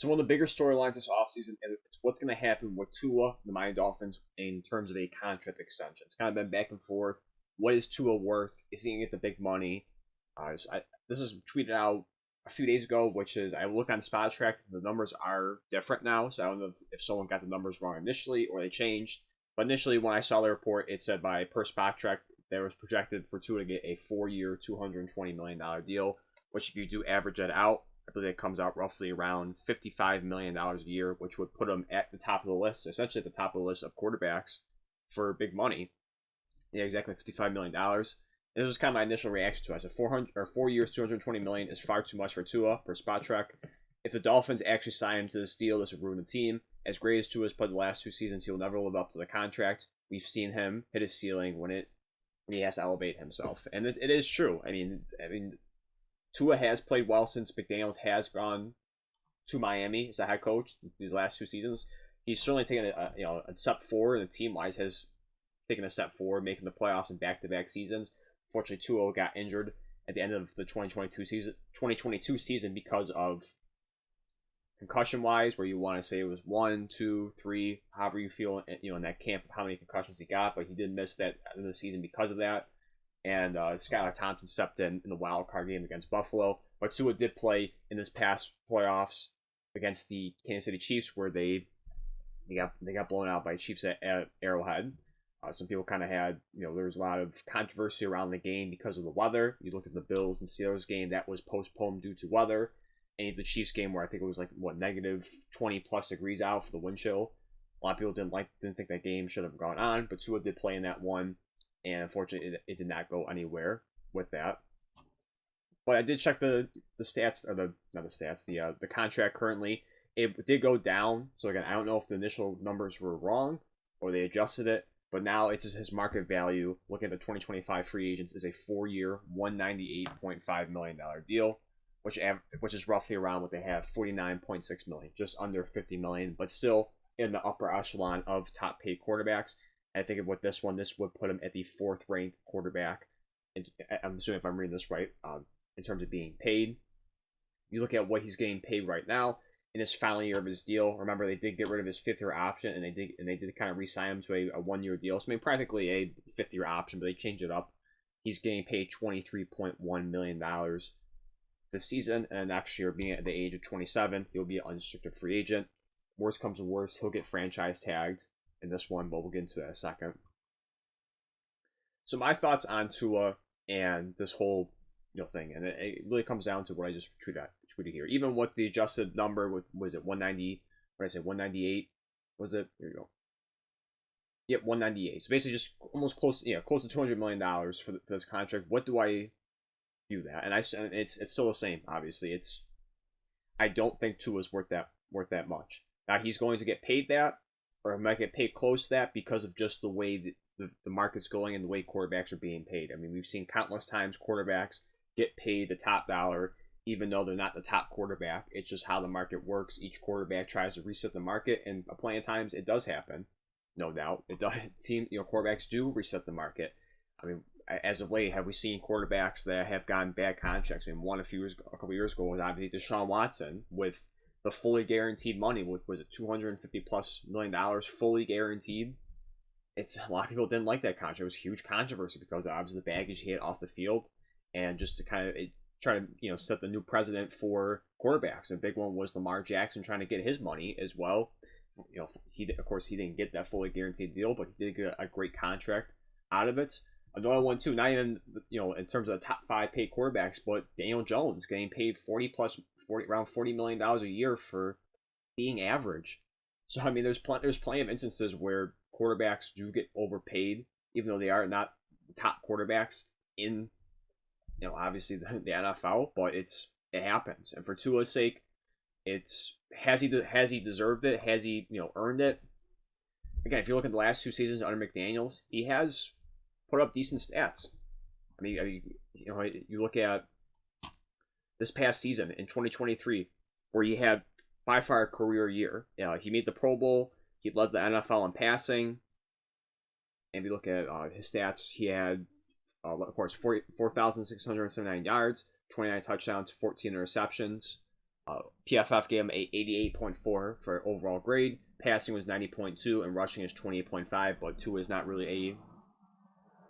So one of the bigger storylines this offseason is what's going to happen with Tua, the Miami Dolphins, in terms of a contract extension. It's kind of been back and forth. What is Tua worth? Is he going to get the big money? This is tweeted out a few days ago, which is I look on Spotrac, the numbers are different now. So I don't know if someone got the numbers wrong initially or they changed. But initially, when I saw the report, it said per Spotrac, there was projected for Tua to get a 4-year, $220 million deal, which if you do average that out, I believe it comes out roughly around $55 million a year, which would put him at the top of the list, essentially at the top of the list of quarterbacks for big money. Yeah, exactly, $55 million. And it was kind of my initial reaction to it. I said 4 years, $220 million is far too much for Tua, per Spotrac. If the Dolphins actually sign him to this deal, this would ruin the team. As great as Tua has played the last 2 seasons, he will never live up to the contract. We've seen him hit his ceiling when he has to elevate himself, and it is true. I mean, Tua has played well since McDaniels has gone to Miami as a head coach these last 2 seasons. He's certainly taken a step forward, and the team-wise has taken a step forward, making the playoffs in back-to-back seasons. Fortunately, Tua got injured at the end of the 2022 season because of concussion-wise, where you want to say it was 1, 2, 3, however you feel, in that camp, how many concussions he got, but he did miss that end of the season because of that. And Skylar Thompson stepped in the wild card game against Buffalo. But Tua did play in this past playoffs against the Kansas City Chiefs, where they got blown out by Chiefs at Arrowhead. Some people kind of had, there was a lot of controversy around the game because of the weather. You looked at the Bills and Steelers game, that was postponed due to weather. And the Chiefs game, where I think it was negative 20 plus degrees out for the wind chill. A lot of people didn't think that game should have gone on, but Tua did play in that one. And unfortunately, it did not go anywhere with that. But I did check the stats, or the contract currently. It did go down. So again, I don't know if the initial numbers were wrong or they adjusted it. But now it's just his market value. Looking at the 2025 free agents, is a 4-year, $198.5 million deal, which is roughly around what they have, $49.6 million, just under $50 million, but still in the upper echelon of top paid quarterbacks. I think with this one, this would put him at the 4th ranked quarterback. I'm assuming if I'm reading this right, in terms of being paid. You look at what he's getting paid right now in his final year of his deal. Remember, they did get rid of his 5th-year option, and they did kind of re-sign him to a 1-year deal. So I mean, practically a 5th-year option, but they changed it up. He's getting paid $23.1 million this season, and next year, being at the age of 27, he'll be an unrestricted free agent. Worst comes to worst, he'll get franchise tagged in this one, but we'll get into that in a second. So my thoughts on Tua and this whole thing, and it really comes down to what I just tweeted here. Even with the adjusted number, was it 190? What did I say? 198? Was it? Here you go. Yep, 198. So basically, just almost close to $200 million for this contract. What do I view that? And it's still the same. Obviously, I don't think Tua's worth that much. Now he's going to get paid that, or might get paid close to that because of just the way the market's going and the way quarterbacks are being paid. I mean, we've seen countless times quarterbacks get paid the top dollar, even though they're not the top quarterback. It's just how the market works. Each quarterback tries to reset the market, and plenty of times it does happen. No doubt, it does. Quarterbacks do reset the market. I mean, as of late, have we seen quarterbacks that have gotten bad contracts? I mean, one a couple years ago was obviously Deshaun Watson with the fully guaranteed money. Was it $250+ million fully guaranteed? A lot of people didn't like that contract. It was huge controversy because obviously the baggage he had off the field, and just to kind of try to set the new precedent for quarterbacks. A big one was Lamar Jackson trying to get his money as well. He didn't get that fully guaranteed deal, but he did get a great contract out of it. Another one too, not even in terms of the top 5 paid quarterbacks, but Daniel Jones getting paid around $40 million a year for being average. So I mean, there's plenty of instances where quarterbacks do get overpaid, even though they are not the top quarterbacks in obviously the NFL. But it happens, and for Tua's sake, has he deserved it? Has he earned it? Again, if you look at the last 2 seasons under McDaniels, he has put up decent stats. I mean, you look at this past season in 2023, where he had by far a career year. He made the Pro Bowl. He led the NFL in passing. And if you look at his stats, he had, of course, 4,679 yards, 29 touchdowns, 14 interceptions. PFF gave him a 88.4 for overall grade. Passing was 90.2 and rushing is 28.5. But Tua is not really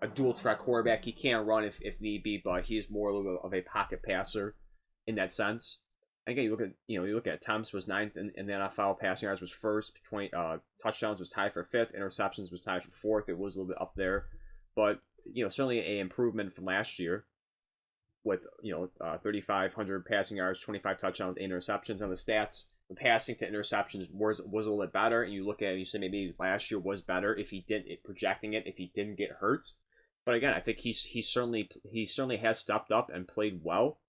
a dual threat quarterback. He can run if need be, but he is more of a pocket passer in that sense. Again, you look at Thomas was ninth in the NFL. Passing yards was first. 20 touchdowns was tied for fifth. Interceptions was tied for fourth. It was a little bit up there, but certainly a improvement from last year with 3,500 passing yards, 25 touchdowns, 8 interceptions. On the stats, the passing to interceptions was a little bit better. And you look at it and you say maybe last year was better if he didn't projecting it if he didn't get hurt. But again, I think he certainly has stepped up and played well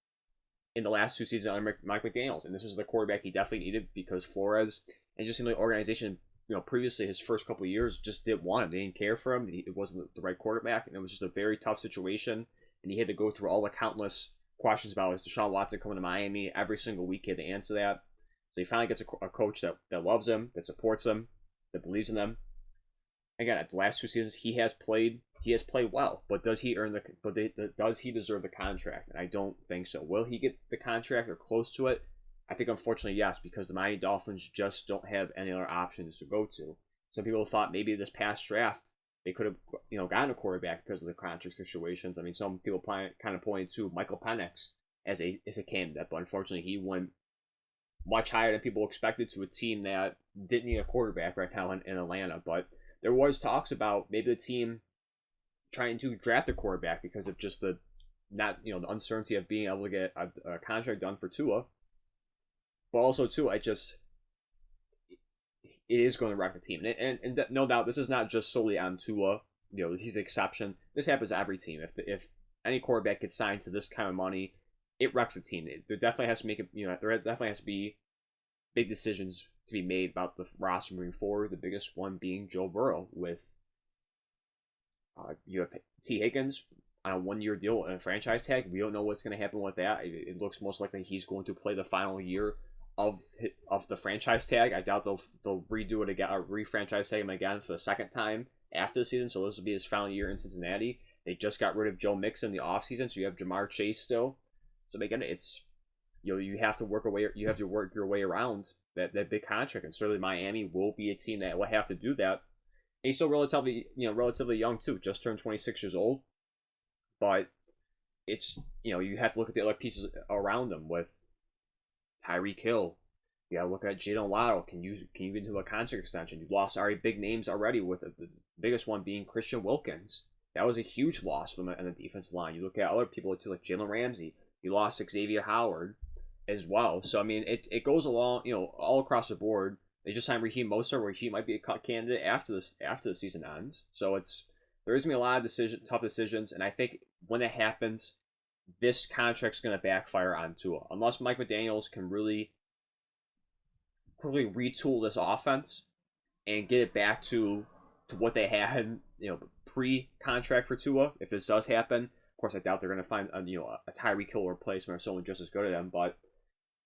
in the last 2 seasons under Mike McDaniels, and this was the quarterback he definitely needed because Flores and just in the organization, previously his first couple of years just didn't want him. They didn't care for him. It wasn't the right quarterback, and it was just a very tough situation. And he had to go through all the countless questions about is Deshaun Watson coming to Miami every single week. He had to answer that. So he finally gets a coach that loves him, that supports him, that believes in them. Again, at the last 2 seasons, he has played well, but does he does he deserve the contract? And I don't think so. Will he get the contract or close to it? I think unfortunately yes, because the Miami Dolphins just don't have any other options to go to. Some people thought maybe this past draft they could have gotten a quarterback because of the contract situations. I mean, some people kind of pointed to Michael Penix as a candidate, but unfortunately he went much higher than people expected to a team that didn't need a quarterback right now in Atlanta. But there was talks about maybe the team trying to draft a quarterback because of just the uncertainty of being able to get a contract done for Tua. But also too, it is going to wreck the team. And no doubt, this is not just solely on Tua. He's the exception. This happens to every team. If any quarterback gets signed to this kind of money, it wrecks the team. There definitely has to there definitely has to be big decisions to be made about the roster moving forward. The biggest one being Joe Burrow with you have T. Higgins on a 1-year deal and a franchise tag. We don't know what's going to happen with that. It looks most likely he's going to play the final year of the franchise tag. I doubt they'll redo it again, or re-franchise tag him again for the second time after the season. So this will be his final year in Cincinnati. They just got rid of Joe Mixon in the offseason, so you have Jamar Chase still. So again, it's you have to work your way around that big contract, and certainly Miami will be a team that will have to do that. And he's still relatively young too, just turned 26 years old. But it's you have to look at the other pieces around him with Tyreek Hill. You gotta look at Jalen Waddle. Can you get into a contract extension? You lost already big names already, with the biggest one being Christian Wilkins. That was a huge loss from the defensive line. You look at other people too, like Jalen Ramsey. You lost Xavier Howard as well. So I mean, it goes along, all across the board. They just signed Raheem Mostert, where he might be a cut candidate after the season ends. So there's gonna be a lot of tough decisions, and I think when it happens, this contract's gonna backfire on Tua, unless Mike McDaniels can really quickly retool this offense and get it back to what they had, pre-contract for Tua. If this does happen, of course, I doubt they're gonna find a Tyreek Hill replacement or someone just as good as them, but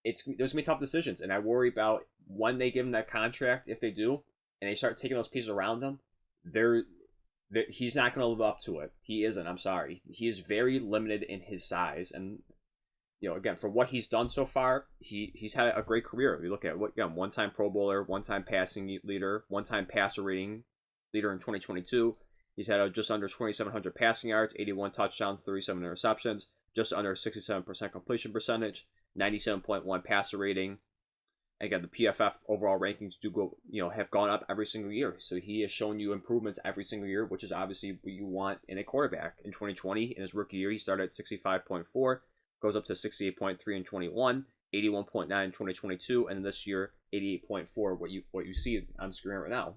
there's gonna be tough decisions, and I worry about when they give him that contract, if they do, and they start taking those pieces around him, he's not going to live up to it. He isn't. I'm sorry. He is very limited in his size, and again, for what he's done so far, he's had a great career. We look at one-time Pro Bowler, one-time passing leader, one-time passer rating leader in 2022. He's had just under 2,700 passing yards, 81 touchdowns, 37 interceptions, just under 67% completion percentage, 97.1 passer rating. Again, the PFF overall rankings have gone up every single year. So he has shown you improvements every single year, which is obviously what you want in a quarterback. In 2020, in his rookie year, he started at 65.4, goes up to 68.3 in 21, 81.9 in 2022, and this year, 88.4, what you see on screen right now.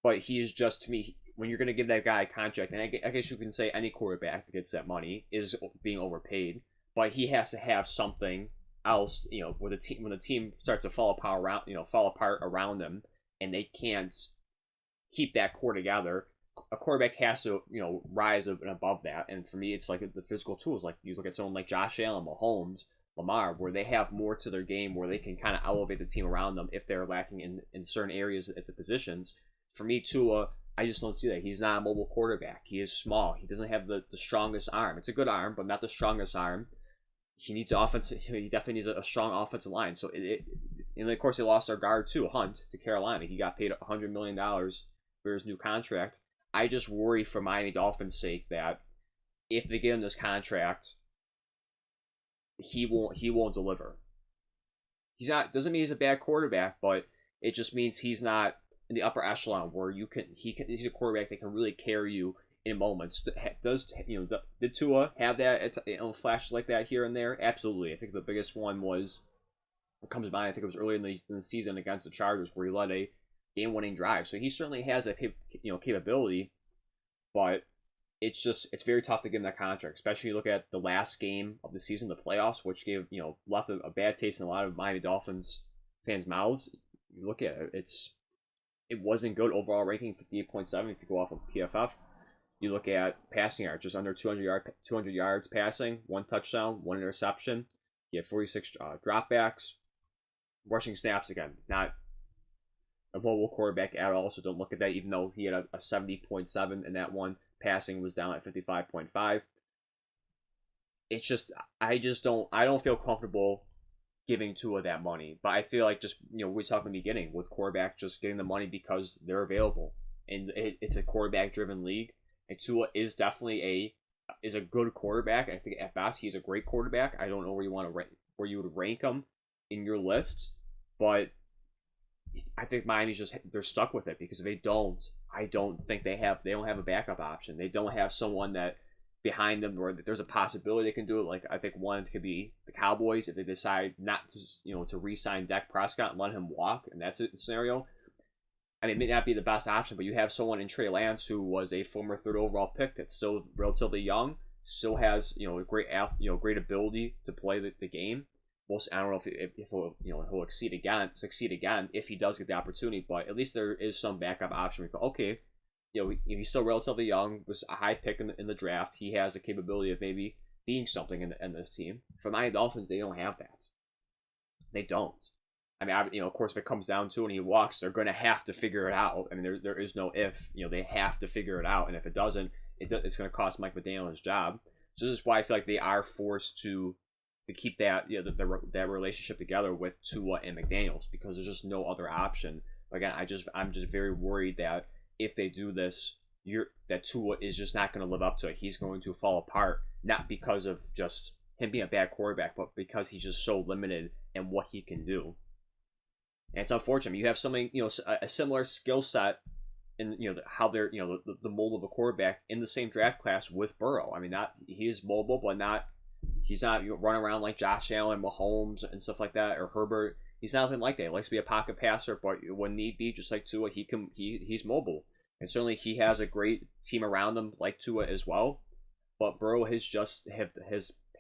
But he is just, to me, when you're going to give that guy a contract, and I guess you can say any quarterback that gets that money is being overpaid, but he has to have something else, when the team starts to fall apart around them, and they can't keep that core together. A quarterback has to, rise up and above that. And for me, it's like the physical tools. Like you look at someone like Josh Allen, Mahomes, Lamar, where they have more to their game, where they can kind of elevate the team around them if they're lacking in certain areas at the positions. For me, Tua, I just don't see that. He's not a mobile quarterback. He is small. He doesn't have the strongest arm. It's a good arm, but not the strongest arm. he needs offense. He definitely needs a strong offensive line. So and of course they lost our guard too, Hunt, to Carolina. He got paid $100 million for his new contract. I just worry for Miami Dolphins' sake that if they give him this contract, he won't deliver. He's not, doesn't mean he's a bad quarterback, but it just means he's not in the upper echelon where he's a quarterback that can really carry you in moments. Did Tua have that flashes like that here and there? Absolutely. I think the biggest one was, what comes to mind, I think it was early in the season against the Chargers where he led a game-winning drive. So he certainly has that capability, but it's very tough to give him that contract, especially when you look at the last game of the season, the playoffs, which gave left a bad taste in a lot of Miami Dolphins fans' mouths. You look at it, it wasn't good overall ranking, 58.7 if you go off of PFF. You look at passing yards, just under 200 yards passing, 1 touchdown, 1 interception. You had 46 dropbacks. Rushing snaps, again, not a mobile quarterback at all, so don't look at that, even though he had a 70.7 in that one. Passing was down at 55.5. It's just, I don't feel comfortable giving Tua that money. But I feel like we talked in the beginning with quarterbacks just getting the money because they're available. And it's a quarterback-driven league. And Tua is definitely a good quarterback. I think at best he's a great quarterback. I don't know where you would rank him in your list, but I think Miami's they're stuck with it because if they don't, I don't think they don't have a backup option. They don't have someone that behind them or that there's a possibility they can do it. Like I think one could be the Cowboys if they decide not to re-sign Dak Prescott and let him walk, and that's a scenario. I mean, it may not be the best option, but you have someone in Trey Lance who was a former 3rd overall pick that's still relatively young, still has great ability to play the game. I don't know if he'll succeed again if he does get the opportunity, but at least there is some backup option. We go, okay, he's still relatively young, was a high pick in the draft. He has the capability of maybe being something in this team. For Miami Dolphins, they don't have that. They don't. I mean, of course, if it comes down to it and he walks, they're going to have to figure it out. I mean, there is no if. They have to figure it out, and if it doesn't, it's going to cost Mike McDaniel his job. So this is why I feel like they are forced to keep that that relationship together with Tua and McDaniels, because there's just no other option. Again, I'm just very worried that if they do this, that Tua is just not going to live up to it. He's going to fall apart, not because of just him being a bad quarterback, but because he's just so limited in what he can do. And it's unfortunate. You have something, a similar skill set in how they're the mold of a quarterback in the same draft class with Burrow. I mean, he is mobile, but he's not running around like Josh Allen, Mahomes, and stuff like that, or Herbert. He's nothing like that. He likes to be a pocket passer, but when need be, just like Tua, he's mobile. And certainly he has a great team around him like Tua as well. But Burrow has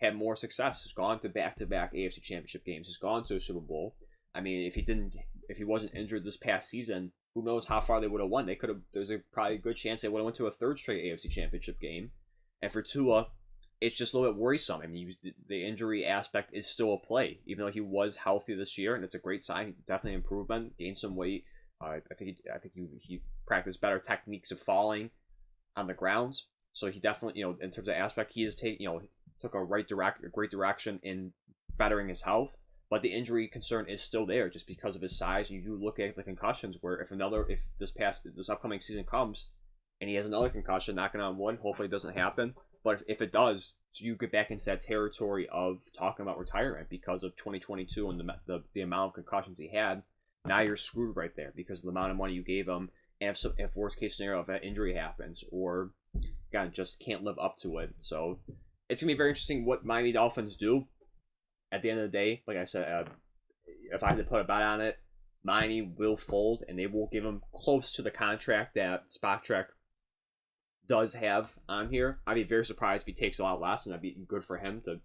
had more success. He's gone to back-to-back AFC Championship games. He's gone to a Super Bowl. I mean, if he wasn't injured this past season, who knows how far they would have won? There's probably a good chance they would have went to a 3rd straight AFC Championship game. And for Tua, it's just a little bit worrisome. I mean, the injury aspect is still a play, even though he was healthy this year, and it's a great sign. He definitely improvement, gained some weight. I think he practiced better techniques of falling on the ground. So he definitely, in terms of aspect, he has took a great direction in bettering his health. But the injury concern is still there just because of his size. You do look at the concussions where if this upcoming season comes and he has another concussion, knocking on wood, hopefully it doesn't happen. But if it does, you get back into that territory of talking about retirement because of 2022 and the amount of concussions he had. Now you're screwed right there because of the amount of money you gave him. And if worst case scenario, if that injury happens or God just can't live up to it. So it's going to be very interesting what Miami Dolphins do. At the end of the day, like I said, if I had to put a bet on it, Miami will fold and they will give him close to the contract that Spotrac does have on here. I'd be very surprised if he takes a lot less, and that'd be good for him to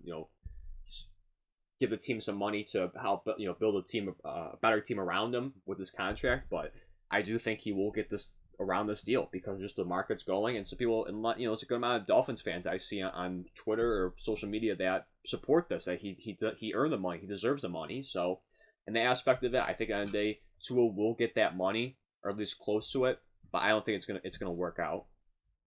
give the team some money to help build a better team around him with this contract. But I do think he will get this around this deal because just the market's going, and so people, and it's a good amount of Dolphins fans I see on Twitter or social media that support this, that he earned the money, he deserves the money. So in the aspect of that, I think at the end of the day, Tua will get that money or at least close to it, but I don't think it's gonna work out.